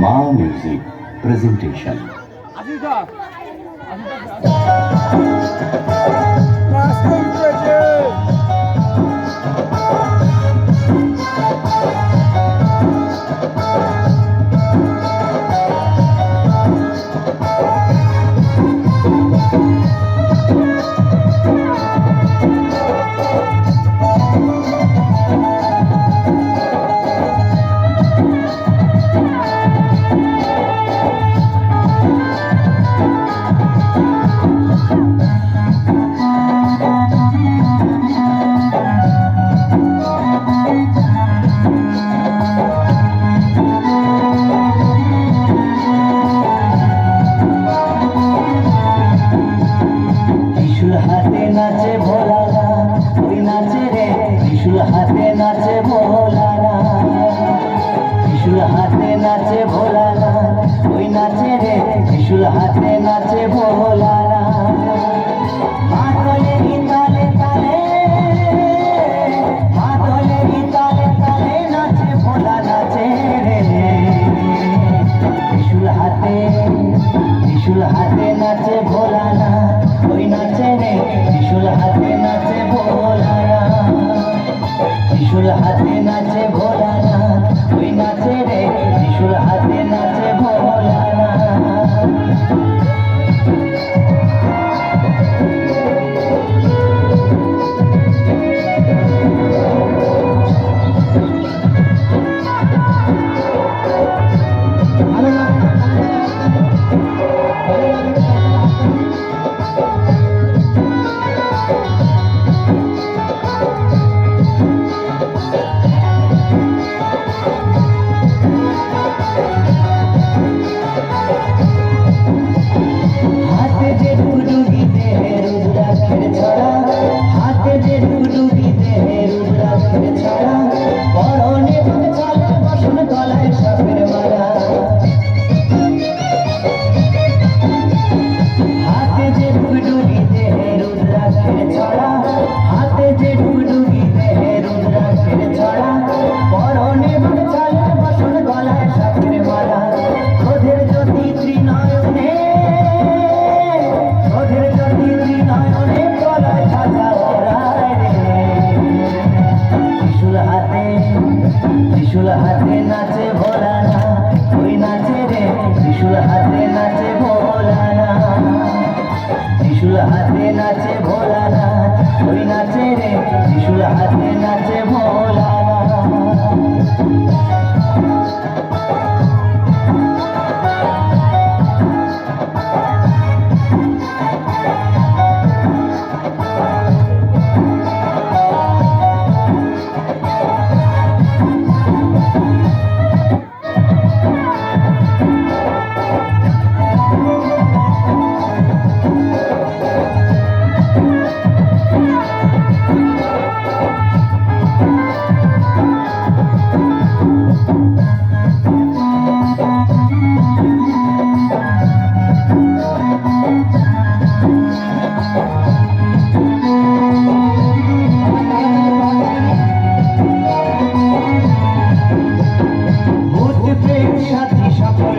মা music presentation. হাতে নাচে ভোলানা, ওই নাচে রে ত্রিশূল হাতে নাচে ভোলানা, ত্রিশূল হাতে নাচে ভোলানা, ওই নাচে রে ত্রিশূল হাতে নাচে ভোলানা। মা তোলে তালে তালে, মা তোলে তালে তালে নাচে ভোলা নাচে রে, ত্রিশূল হাতে নাচে ভোলানা, ওই নাচে রে ত্রিশূল হাতে নাচে ভোলানা, ত্রিশূল হাতে নাচে ভোলানা, ওই নাচে রে ত্রিশূল হাতে নাচে ভোলানা। হাতে যে ডুগডুগি দেহে রুদ্রাক্ষের ছড়া, হাতে যে ডুগডুগি দেহে রুদ্রাক্ষের ছড়া, পরনে চলে বসন গলায় সাপের মালা। হাতে যে ডুগডুগি দেহে রুদ্রাক্ষের ছড়া, হাতে যে ডুগডুগি দেহে রুদ্রাক্ষের ছড়া, পরনে চলে বসন গলায় সাপের মালা। ক্রোধের জ্যোতি ত্রিনয়নে, ক্রোধের জ্যোতি ত্রিনয়নে গলায় ধাঁধা ওড়ায় রে, ত্রিশূল হাতে নাচে ভোলানা, ওই নাচে রে ত্রিশূল হাতে নাচে ভোলানা, ত্রিশূল হাতে নাচে ভোলানা, ওই নাচে রে ত্রিশূল হাতে নাচে ভোলানা।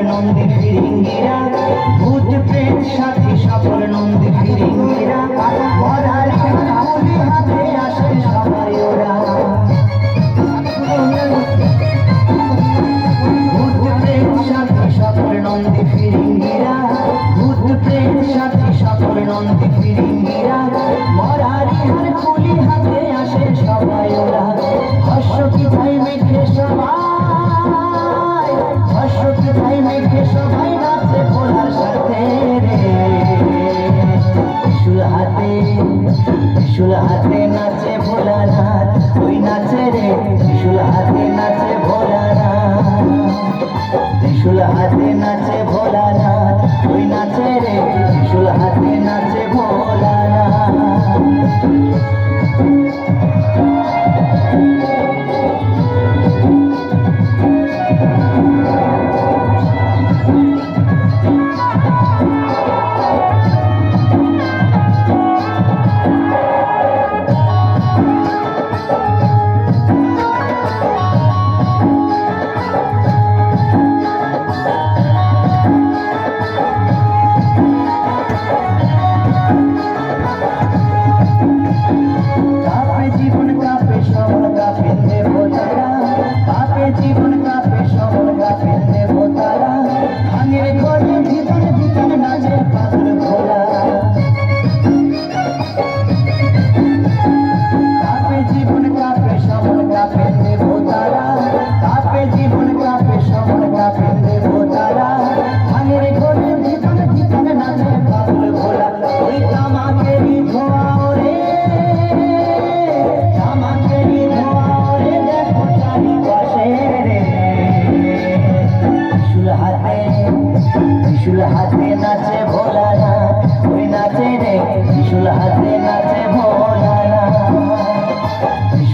নন্দী ফিরিঙ্গিরা, ভূত প্রেত সাথী সফল নন্দী ফিরিঙ্গিরা, মরার কাউলি হাতে আসে সবাই ওরা। ভূত প্রেত সাথী সফল নন্দী ফিরিঙ্গিরা, ভূত প্রেত সাথী সফল নন্দী ফিরিঙ্গিরা, মরার কুলি হাতে আসে সবাই ওরা। হর্ষ কি ভাই মেঘে সবাই, হর্ষ কি ভাই মেঘে সবাই নাচে ভোলার সাথে রে, ত্রিশূল হাতে নাচে ভোলানাথ, ওই নাচে রে ত্রিশূল হাতে নাচে ভোলানাথ, ত্রিশূল হাতে নাচে ভোলানাথ, ওই নাচে রে ত্রিশূল হাতে নাচে ভোলানাথ।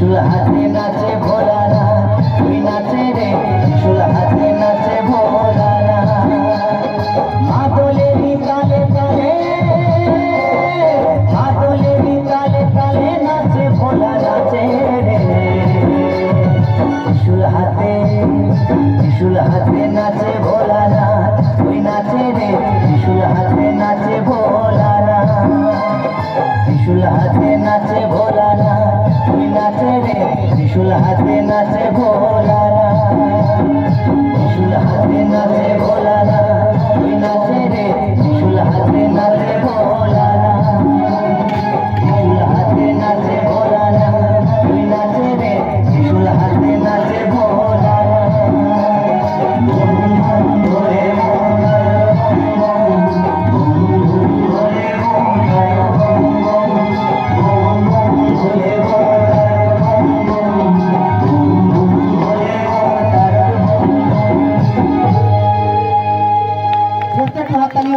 ত্রিশূল হাতে নাচে ভোলানাথ